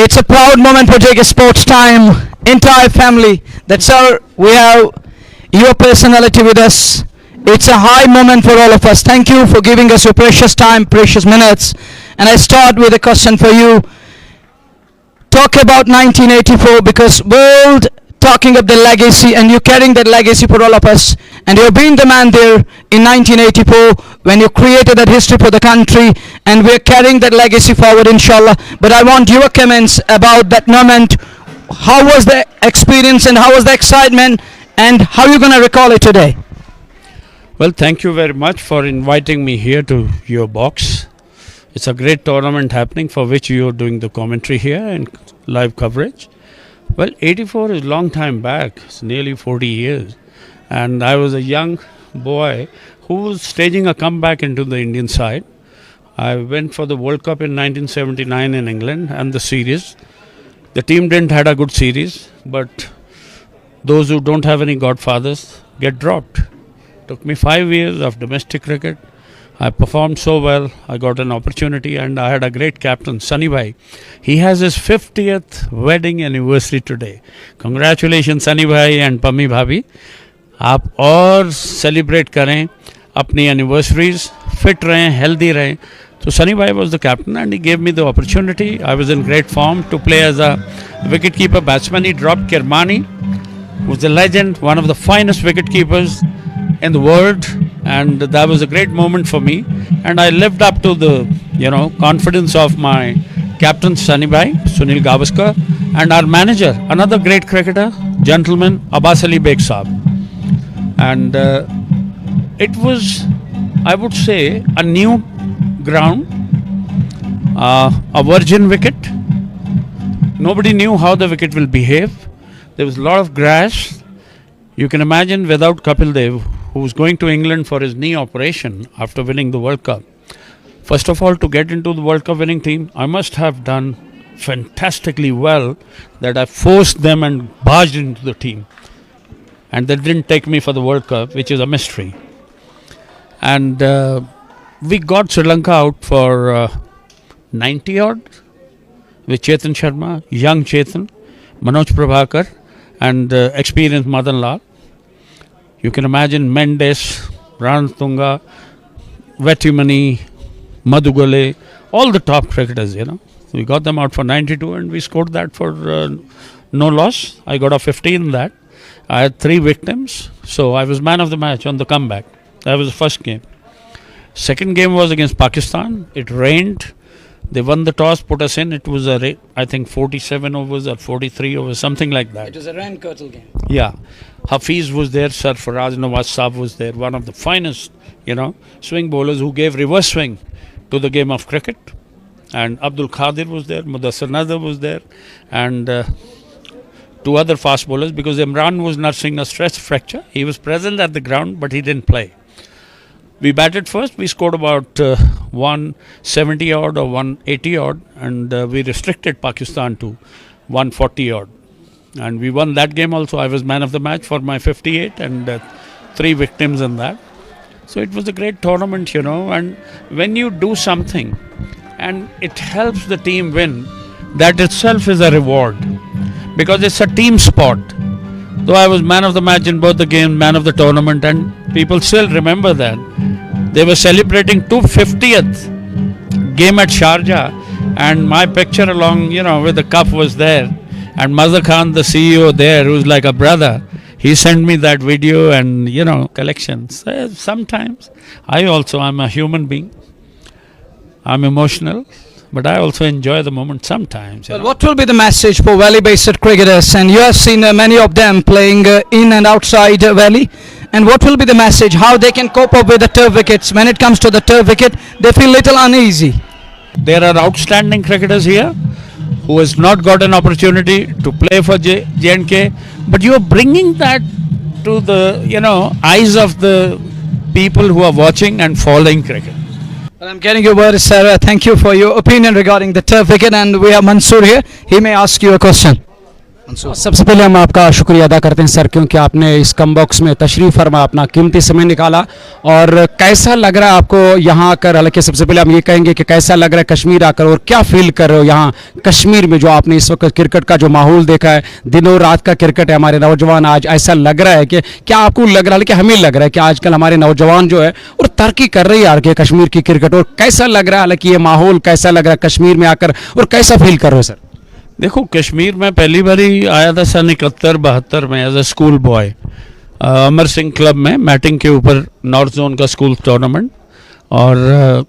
It's a proud moment for JK Sports Time. Entire family. That sir, we have your personality with us. It's a high moment for all of us. Thank you for giving us your precious time, precious minutes. And I start with a question for you. Talk about 1984 because world talking of the legacy and you're carrying that legacy for all of us. And you've been the man there in 1984 when you created that history for the country, and we're carrying that legacy forward, inshallah. But I want your comments about that moment. How was the experience and how was the excitement, and how are you going to recall it today? Well, thank you very much for inviting me here to your box. It's a great tournament happening for which you're doing the commentary here and live coverage. Well, 84 is a long time back. It's nearly 40 years. And I was a young boy who was staging a comeback into the Indian side. I went for the World Cup in 1979 in England and the series. The team didn't had a good series, but those who don't have any godfathers get dropped. Took me 5 years of domestic cricket. I performed so well. I got an opportunity and I had a great captain, Sunny Bhai. He has his 50th wedding anniversary today. Congratulations, Sunny Bhai and Pammi Bhabhi. आप और celebrate करें अपनी anniversaries, fit रहें, healthy रहें. So Sunny Bhai was the captain and he gave me the opportunity. I was in great form to play as a wicketkeeper batsman. He dropped Kirmani, who's a legend, one of the finest wicketkeepers in the world, and that was a great moment for me. And I lived up to the confidence of my captain Sunny Bhai, Sunil Gavaskar, and our manager, another great cricketer, gentleman Abbas Ali Beg Saab. And it was, I would say, a new ground, a virgin wicket. Nobody knew how the wicket will behave. There was a lot of grass. You can imagine without Kapil Dev, who was going to England for his knee operation after winning the World Cup. First of all, to get into the World Cup winning team, I must have done fantastically well that I forced them and barged into the team. And they didn't take me for the World Cup, which is a mystery. And we got Sri Lanka out for 90 odd with Chetan Sharma, young Chetan, Manoj Prabhakar, and experienced Madan Lal. You can imagine Mendes, Ranatunga, Vetimani, Madhugale, all the top cricketers, We got them out for 92 and we scored that for no loss. I got a 50 in that. I had 3 victims, so I was man of the match on the comeback. That was the first game. Second game was against Pakistan. It rained. They won the toss, put us in. It was I think 47 overs or 43 overs, something like that. It was a rain curtain game. Yeah. Hafiz was there, Sarfaraz Nawaz Saab was there, one of the finest, swing bowlers who gave reverse swing to the game of cricket. And Abdul Qadir was there, Mudassir Nazar was there, and 2 other fast bowlers, because Imran was nursing a stress fracture. He was present at the ground, but he didn't play. We batted first. We scored about 170 odd or 180 odd, and we restricted Pakistan to 140 odd. And we won that game also. I was man of the match for my 58 and 3 victims in that. So it was a great tournament, and when you do something and it helps the team win, that itself is a reward. Because it's a team sport. Though I was man of the match in both the games, man of the tournament, and people still remember that. They were celebrating 250th game at Sharjah, and my picture along, with the cup was there. And Mazhar Khan, the CEO there, who's like a brother, he sent me that video and, collections. Sometimes I'm a human being. I'm emotional. But I also enjoy the moment sometimes. Well, what will be the message for Valley-based cricketers? And you have seen many of them playing in and outside Valley. And what will be the message? How they can cope up with the turf wickets? When it comes to the turf wicket, they feel little uneasy. There are outstanding cricketers here who has not got an opportunity to play for J&K. But you are bringing that to the eyes of the people who are watching and following cricket. Well, I'm getting your word, sir. Thank you for your opinion regarding the turf wicket, and we have Mansoor here. He may ask you a question. सबसे पहले हम आपका शुक्रिया अदा करते हैं sir, क्योंकि आपने इस कम बॉक्स में तशरीफ़ फरमा अपना कीमती समय निकाला। और कैसा लग रहा है आपको यहाँ आकर? हालांकि सबसे पहले हम ये कहेंगे कि कैसा लग रहा है कश्मीर आकर, और क्या फील कर रहे हो यहाँ कश्मीर में जो आपने इस वक्त क्रिकेट का जो माहौल देखा है, दिनों रात का क्रिकेट है, हमारे नौजवान आज ऐसा लग रहा है कि क्या आपको लग रहा है कि हमें लग रहा है कि आजकल हमारे नौजवान जो है और तरक्की कर रही है यार के कश्मीर की क्रिकेट, और कैसा लग रहा है हालांकि ये माहौल कैसा लग रहा है कश्मीर में आकर, और कैसा फील कर रहे हो सर? देखो, कश्मीर में पहली बारी आया था सन 71-72 में as a school boy, Amar Singh club में मैटिंग के ऊपर नॉर्थ जोन का स्कूल टूर्नामेंट। और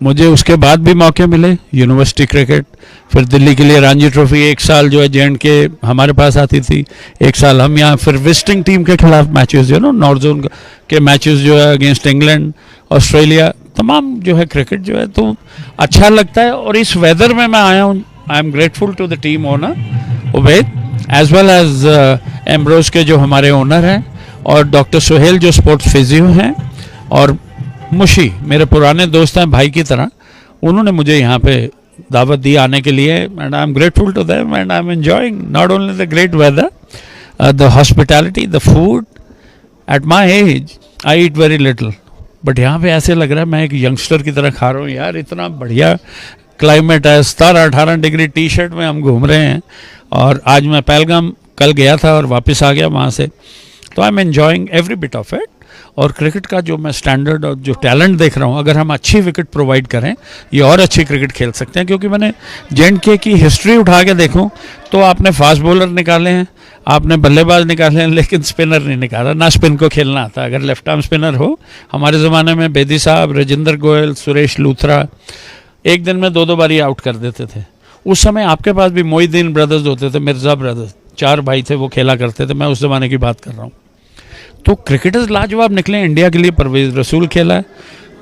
मुझे उसके बाद भी मौके मिले यूनिवर्सिटी क्रिकेट, फिर दिल्ली के लिए रणजी ट्रॉफी एक साल जो है J&K हमारे पास आती थी, एक साल हम यहाँ, फिर विजिटिंग टीम के खिलाफ मैचेस नॉर्थ जोन के मैचेस जो है अगेंस्ट इंग्लैंड, ऑस्ट्रेलिया, तमाम जो है क्रिकेट जो है तो अच्छा लगता है। और इस वेदर में मैं आया हूँ। I am grateful to the team owner Ubaid as well as Ambrose के जो हमारे ओनर हैं, और डॉक्टर सुहेल जो स्पोर्ट्स फिजियो हैं, और मुशी मेरे पुराने दोस्त हैं भाई की तरह, उन्होंने मुझे यहाँ पे दावत दी आने के लिए, and I am grateful to them and I am enjoying not only the great weather, the hospitality, the food. At my age I eat very little, but यहाँ पे ऐसे लग रहा है मैं एक यंगस्टर की तरह खा रहा हूँ यार, इतना बढ़िया क्लाइमेट है, 17-18 डिग्री टी शर्ट में हम घूम रहे हैं। और आज मैं पहलगाम कल गया था और वापस आ गया वहाँ से, तो I am enjoying every bit of it. और क्रिकेट का जो मैं स्टैंडर्ड और जो टैलेंट देख रहा हूँ, अगर हम अच्छी विकेट प्रोवाइड करें ये और अच्छी क्रिकेट खेल सकते हैं। क्योंकि मैंने J&K की हिस्ट्री उठा के देखूँ तो आपने फास्ट बॉलर निकाले हैं, आपने बल्लेबाज निकाले हैं, लेकिन स्पिनर नहीं निकाला, ना स्पिन को खेलना आता। अगर लेफ्ट आर्म स्पिनर हो, हमारे ज़माने में बेदी साहब, राजेंद्र गोयल, सुरेश लूथरा एक दिन में 2-2 बारी आउट कर देते थे। उस समय आपके पास भी मोइनुद्दीन ब्रदर्स होते थे, मिर्ज़ा ब्रदर्स, 4 भाई थे, वो खेला करते थे। मैं उस ज़माने की बात कर रहा हूँ। तो क्रिकेटर्स लाजवाब निकले इंडिया के लिए। परवेज़ रसूल खेला है,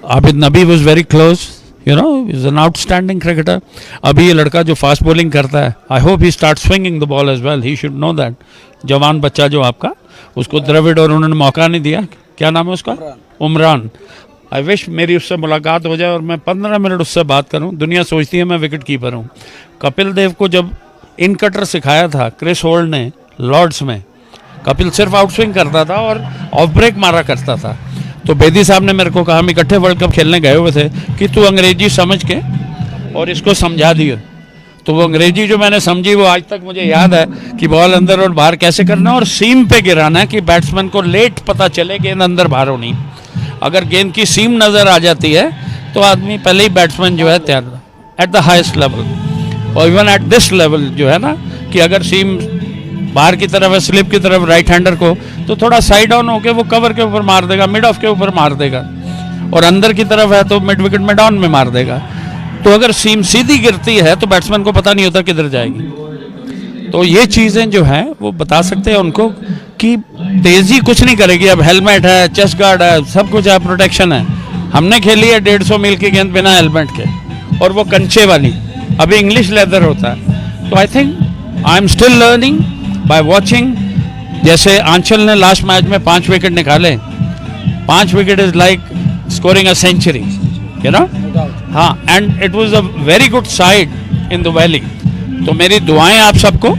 Abid Nabi was very close, is an outstanding cricketer. अभी ये लड़का जो फास्ट बॉलिंग करता है, I hope he start swinging the ball as well, he should know that. जवान बच्चा जो आपका, उसको द्रविड़ और उन्होंने मौका नहीं दिया, क्या नाम है उसका, उमरान। आई विश मेरी उससे मुलाकात हो जाए और मैं 15 मिनट उससे बात करूं। दुनिया सोचती है मैं विकेट कीपर हूं। कपिल देव को जब इन कटर सिखाया था क्रिस होल्ड ने लॉर्ड्स में, कपिल सिर्फ आउट स्विंग करता था और ऑफ ब्रेक मारा करता था। तो बेदी साहब ने मेरे को कहा, हम इकट्ठे वर्ल्ड कप खेलने गए हुए थे, कि तू अंग्रेजी समझ के और इसको समझा दियो। तो वो अंग्रेजी जो मैंने समझी वो आज तक मुझे याद है कि बॉल अंदर और बाहर कैसे करना और सीम पे गिराना है कि बैट्समैन को लेट पता चले गेंद अंदर बाहर होनी। अगर गेंद की सीम नज़र आ जाती है तो आदमी पहले ही बैट्समैन जो है तैयार एट द हाईएस्ट लेवल। और इवन एट दिस लेवल जो है ना, कि अगर सीम बाहर की तरफ है, स्लिप की तरफ राइट हैंडर को, तो थोड़ा साइड डाउन होकर वो कवर के ऊपर मार देगा, मिड ऑफ के ऊपर मार देगा, और अंदर की तरफ है तो मिड विकेट में डाउन में मार देगा। तो अगर सीम सीधी गिरती है तो बैट्समैन को पता नहीं होता किधर जाएगी। तो ये चीज़ें जो हैं वो बता सकते हैं उनको कि तेज़ी कुछ नहीं करेगी। अब हेलमेट है, चेस्ट गार्ड है, सब कुछ है, प्रोटेक्शन है। हमने खेली है 150 मील की गेंद बिना हेलमेट के, और वो कंचे वाली, अभी इंग्लिश लेदर होता है। तो I think I am still learning by watching. जैसे आंचल ने लास्ट मैच में 5 विकेट निकाले, 5 wicket is like scoring a century, हाँ, and it was a very good side in the valley. तो मेरी दुआएं आप सबको,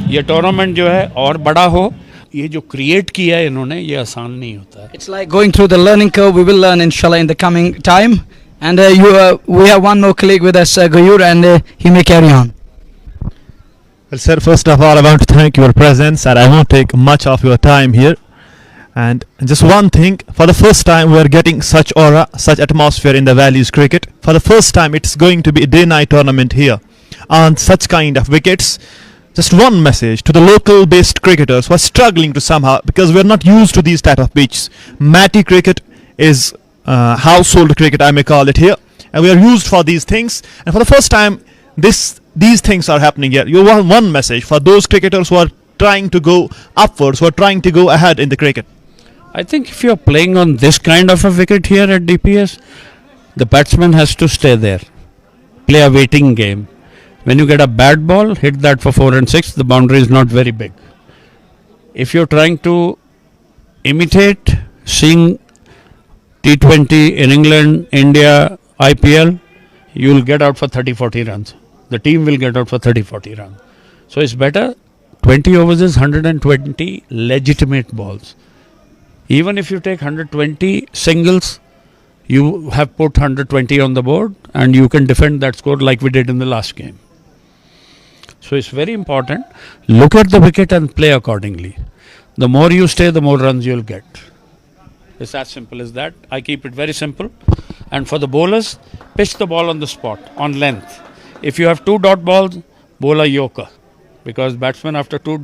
ये टूर्नामेंट जो है और बड़ा हो। ये जो क्रिएट किया है इन्होंने, ये आसान नहीं होता है। It's like going through the learning curve. We will learn inshallah in the coming time. And we have one more colleague with us, Gayur, and he may carry on. Well, sir, first of all, I want to thank your presence, and I won't take much of your time here. And just one thing, for the first time we are getting such aura, such atmosphere in the Valleys cricket. For the first time it's going to be a day-night tournament here on such kind of wickets. Just one message to the local based cricketers who are struggling to somehow, because we are not used to these type of pitches. Matty cricket is household cricket, I may call it here, and we are used for these things, and for the first time these things are happening here. You want one message for those cricketers who are trying to go upwards, who are trying to go ahead in the cricket? I think if you're playing on this kind of a wicket here at DPS, the batsman has to stay there, play a waiting game. When you get a bad ball, hit that for 4 and 6, the boundary is not very big. If you're trying to imitate seeing T20 in England, India, IPL, you'll get out for 30-40 runs. The team will get out for 30-40 runs. So it's better 20 overs is 120 legitimate balls. Even if you take 120 singles, you have put 120 on the board and you can defend that score like we did in the last game. So it's very important. Look at the wicket and play accordingly. The more you stay, the more runs you'll get. It's as simple as that. I keep it very simple. And for the bowlers, pitch the ball on the spot, on length. If you have 2 dot balls, bowl a yorker. Because batsman after 2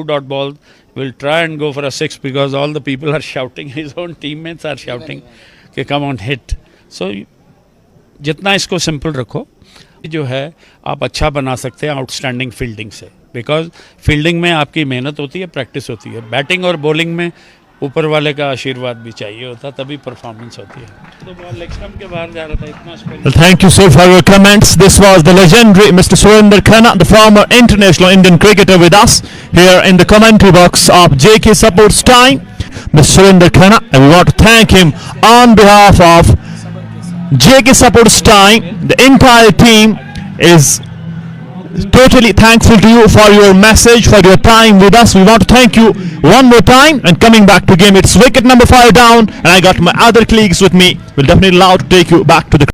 dot balls will try and go for a 6 because all the people are shouting. His own teammates are shouting, okay, come on, hit. So, जितना इसको simple रखो, जो है आप अच्छा बना सकते हैं आउटस्टैंडिंग फील्डिंग से. बिकॉज फील्डिंग में आपकी मेहनत होती है, प्रैक्टिस होती है. बैटिंग और बॉलिंग में ऊपर वाले का आशीर्वाद भी चाहिए होता, तभी परफॉर्मेंस होती है. तो बॉल लेग स्टंप के बाहर जा रहा था, इतना spin. Well, thank you, sir, for your comments. This was the legendary Mr. Surinder Khanna, the former international Indian cricketer, with us here in the commentary box of JK Sports Time. Mr. Surinder Khanna, and we want to thank him on behalf of JK Sports Time. The entire team is totally thankful to you for your message, for your time with us. We want to thank you one more time. And coming back to game, it's wicket number 5 down, and I got my other colleagues with me. We'll definitely allow to take you back to the